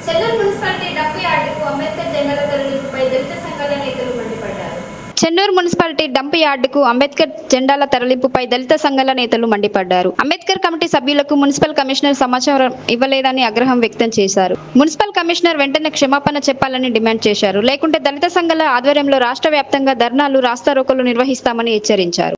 Chennur municipality డప్పు యార్డుకు అంబేద్కర్ జెండాల తరలింపుపై దళిత సంఘాల నేతలు మండిపడ్డారు. చెన్నూరు మున్సిపాలిటీ డంప్ యార్డుకు అంబేద్కర్ జెండాల తరలింపుపై దళిత సంఘాల నేతలు మండిపడ్డారు. అంబేద్కర్ కమిటీ సభ్యులకు మున్సిపల్ కమిషనర్ సమాచారం ఇవ్వలేదని ఆగ్రహం వ్యక్తం చేశారు. మున్సిపల్ కమిషనర్ వెంటనే క్షమాపణ చెప్పాలని డిమాండ్ చేశారు. లేకుంటే దళిత సంఘాల ఆధ్వర్యంలో రాష్ట్ర వ్యాప్తంగా ధర్నాలు, రాస్తారోకోలు నిర్వహిస్తామని హెచ్చరించారు.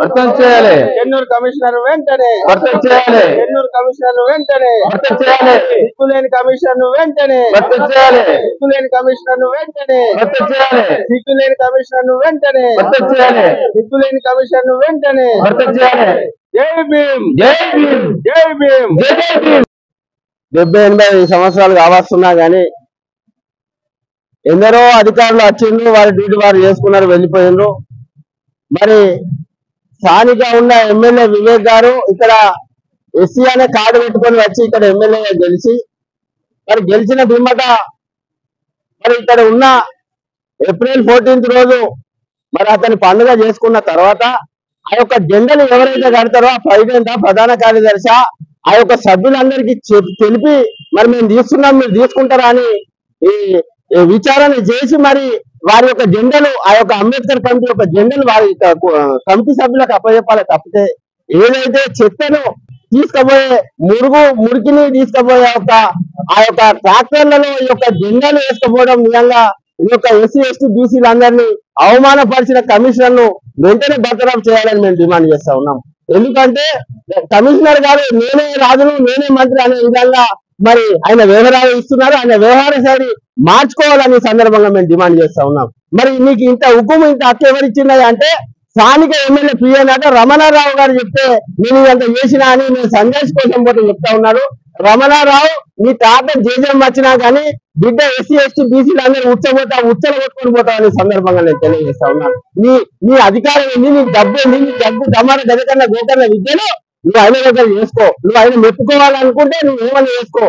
వర్తం చేయాలి. చెన్నూరు కమిషనర్ వెంటనే వర్తం చేయాలి. చెన్నూరు కమిషనర్ వెంటనే వర్తం చేయాలి. సిగ్గులేని కమిషనర్ వెంటనే వర్తం చేయాలి. సిగ్గులేని కమిషనర్ వెంటనే వర్తం చేయాలి. సిగ్గులేని కమిషనర్ వెంటనే వర్తం చేయాలి. సిగ్గులేని కమిషనర్ వెంటనే వర్తం చేయాలి. జై భీమ్, జై భీమ్, జై భీమ్, జై భీమ్. 78 సంవత్సరాలు కావస్తున్నా గానీ ఎందరో అధికారులు వచ్చిండ్రు, వారి డ్యూటీ వారు చేసుకున్నారు, వెళ్ళిపోయిండ్రు. మరి స్థానిక ఉన్న ఎమ్మెల్యే వివేక్ గారు ఇక్కడ ఎస్సీ అనే కార్డు పెట్టుకొని వచ్చి ఇక్కడ ఎమ్మెల్యే గెలిచి మరి గెలిచిన పిమ్మట మరి ఇక్కడ ఉన్న ఏప్రిల్ 14th రోజు మరి అతని పండుగ చేసుకున్న తర్వాత ఆ యొక్క జెండాలు ఎవరైతే కడతారో ఆ ప్రెసిడెంట్, ప్రధాన కార్యదర్శి ఆ యొక్క సభ్యులందరికీ తెలిపి మరి మేము తీసుకున్నాం, మీరు తీసుకుంటారా అని ఈ విచారణ చేసి మరి వారి యొక్క జెండాలు ఆ యొక్క అంబేద్కర్ కమిటీ యొక్క జెండాలు వారి కమిటీ సభ్యులకు అప్పచెప్పాలి. తప్పితే ఏదైతే చెత్తను తీసుకుపోయే మురికిని తీసుకుపోయే ఆ యొక్క ట్రాక్టర్లలో ఈ యొక్క జెండాలు వేసుకుపోవడం నిజంగా ఈ యొక్క ఎస్సీ ఎస్టీ బీసీలందరినీ అవమానపరిచిన కమిషనర్ ను వెంటనే బర్తరఫ్ చేయాలని మేము డిమాండ్ చేస్తా ఉన్నాం. ఎందుకంటే కమిషనర్ గారు నేనే రాజును, నేనే మంత్రి అనే విధంగా మరి ఆయన వ్యవహారాలు ఇస్తున్నారు. ఆయన వ్యవహార శైలి మార్చుకోవాలని సందర్భంగా మేము డిమాండ్ చేస్తా ఉన్నాం. మరి మీకు ఇంత హుకుము, ఇంత హక్కు ఎవరిచ్చినది అంటే స్థానిక ఎమ్మెల్యే పిఎన్ రమణారావు గారు చెప్తే నేను ఇదంతా చేసినా అని నేను సందేశ్ కోసం పోతే చెప్తా ఉన్నారు. రమణారావు మీ తాత జేజం వచ్చినా కానీ బిడ్డ ఎస్సీ ఎస్టీ బీసీలు అందరూ ఉచ్చలు కొట్టుకొని పోతామని సందర్భంగా నేను తెలియజేస్తా ఉన్నాను. నీ అధికారం ఏంది, నీ డబ్బు ఏంది, నీ డబ్బు దమాన గదికన్నా గోకర్ణ విద్యను నువ్వు ఆయన దగ్గర చేసుకో. నువ్వు ఆయన మెప్పుకోవాలనుకుంటే నువ్వు ఏమన్నా చేసుకో.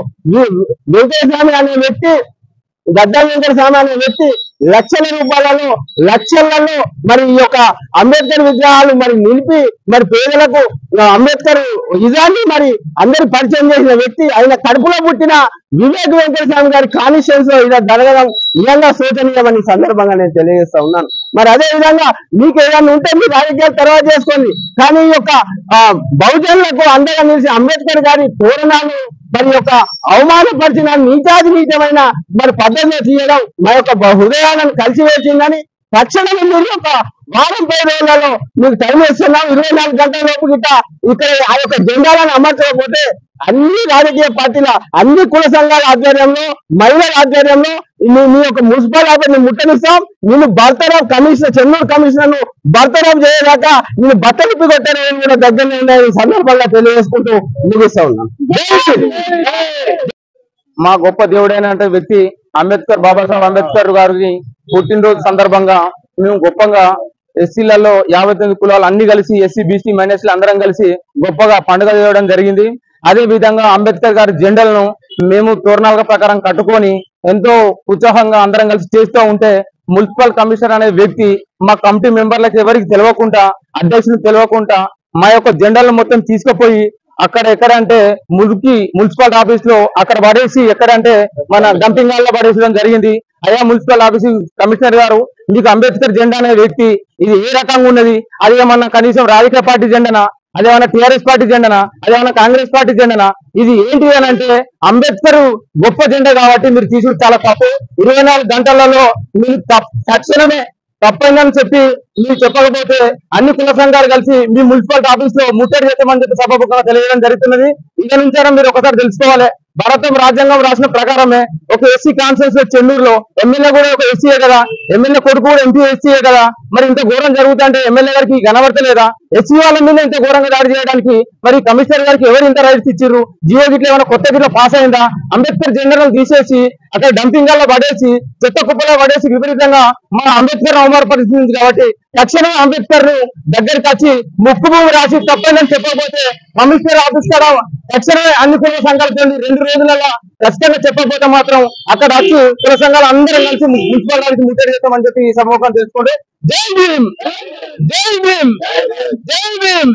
వెంకటస్వామి అనే వ్యక్తి, గద్దా వెంకటస్వామి అనే వ్యక్తి లక్షల రూపాయలలో లక్షలలో మరి ఈ యొక్క అంబేద్కర్ విగ్రహాలు మరి నిలిపి మరి పేదలకు అంబేద్కర్ ఇదాన్ని మరి అందరు పరిచయం చేసిన వ్యక్తి. ఆయన కడుపులో పుట్టిన వివేక్ వెంకటస్వామి గారి కాన్స్టిట్యూన్స్ లో ఇలా జరగడం నిజంగా శోచనీయమని సందర్భంగా నేను తెలియజేస్తా ఉన్నాను. మరి అదే విధంగా మీకు ఏదైనా ఉంటే మీ రాజకీయాలు తర్వాత చేసుకోండి, కానీ ఈ యొక్క బహుజనులకు అండగా నిలిచి అంబేద్కర్ గారి తోరణాలు మరి యొక్క అవమానపరిచిన నీచాధినీతమైన మరి పద్ధతిలో తీయడం మా యొక్క హృదయాలను కలిసివేసిందని తక్షణమే మీరు ఒక వారం 10 రోజులలో మీకు టైం ఇస్తున్నాం. 24 గంటల లోపు గిట్ట ఇక్కడ ఆ యొక్క జెండాలను అమర్చకపోతే అన్ని రాజకీయ పార్టీల, అన్ని కుల సంఘాల ఆధ్వర్యంలో, మహిళల ఆధ్వర్యంలో మీ యొక్క మున్సిపల్ ఆఫీస్ ముట్టనిస్తాం. నేను బర్తరఫ్ కమిషనర్, చెన్నూరు కమిషనర్ ను బర్తరఫ్ చేయదాకా నేను బట్టలిప్పి కొట్టారని కూడా దగ్గరనే ఉన్నాయి. సందర్భంగా తెలియజేసుకుంటూ ముగిస్తా ఉన్నాను. మా గొప్ప దేవుడైన వ్యక్తి అంబేద్కర్, బాబాసాహెబ్ అంబేద్కర్ గారిని పుట్టినరోజు సందర్భంగా మేము గొప్పగా ఎస్సీలలో 59 కులాలు అన్ని కలిసి ఎస్సీ బీసీ మైనారిటీలు అందరం కలిసి గొప్పగా పండుగ చేయడం జరిగింది. అదే విధంగా అంబేద్కర్ గారి జెండాలను మేము తోరణాల ప్రకారం కట్టుకొని ఎంతో ఉత్సాహంగా అందరం కలిసి చేస్తూ ఉంటే మున్సిపల్ కమిషనర్ అనే వ్యక్తి మా కమిటీ మెంబర్లకు ఎవరికి తెలియకుండా, అధ్యక్షులు తెలియకుండా మా యొక్క జెండాలను మొత్తం తీసుకుపోయి అక్కడ ఎక్కడంటే మున్సిపల్ ఆఫీస్ లో అక్కడ పడేసి, ఎక్కడంటే మన డంపింగ్ హాల్ లో పడేసడం జరిగింది. అయ్యా మున్సిపల్ ఆఫీస్ కమిషనర్ గారు, మీకు అంబేద్కర్ జెండా అనే వ్యక్తి ఇది ఏ రకంగా ఉన్నది? అదేమన్నా కనీసం రాజకీయ పార్టీ జెండానా, అదేమన్నా టీఆర్ఎస్ పార్టీ జెండానా, అదేమన్నా కాంగ్రెస్ పార్టీ జెండానా? ఇది ఏంటి అని అంటే అంబేద్కర్ గొప్ప జెండా కాబట్టి మీరు తీసుడు చాలా తప్పు. 24 గంటలలో మీరు తక్షణమే తప్పైందని చెప్పి మీరు చెప్పకపోతే అన్ని కుల సంఘాలు కలిసి మీ మున్సిపల్ ఆఫీస్ లో ముట్టడి చేస్తామని చెప్పి సభాముఖంగా తెలియడం జరుగుతున్నది. ఇక నుంచి మీరు ఒకసారి తెలుసుకోవాలి, భారతం రాజ్యాంగం రాసిన ప్రకారమే ఒక ఎస్సీ కాన్ఫరెన్స్ లో చెన్నూరులో ఎమ్మెల్యే కూడా ఒక ఎస్సీయే కదా, ఎమ్మెల్యే కొడుకు కూడా ఎంపీ ఎస్సీయే కదా. మరి ఇంత ఘోరం జరుగుతుంటే ఎమ్మెల్యే గారికి కనబడతలేదా? ఎస్సీ వాళ్ళ మీద ఇంత ఘోరంగా దాడి చేయడానికి మరి కమిషనర్ గారికి ఎవరు ఇంత రైట్స్ ఇచ్చారు? జియో గిట్ల ఏమైనా కొత్త గిట్ల పాస్ అయిందా? అంబేద్కర్ జెండాలను తీసేసి అక్కడ డంపింగ్ హాల్లో పడేసి, చెత్త కుప్పలో పడేసి విపరీతంగా మా అంబేద్కర్ అవమానపరిచింది కాబట్టి తక్షణమే అంబేద్కర్ దగ్గరికి వచ్చి ముక్కు భూమి రాసి తప్పని చెప్పకపోతే కమిషనర్ ఆఫీస్ కూడా తక్షణమే అన్ని కుల సంఘాలతో 2 రోజులలో ఖచ్చితంగా చెప్పకపోతే మాత్రం అక్కడ వచ్చి కుల సంఘాలు అందరం కలిసి మున్సిపల్ గారికి ముట్టడి చేస్తామని చెప్పి ఈ సమూహం తెలుసుకుంటే జై భీమ్, జై భీమ్, జై భీమ్.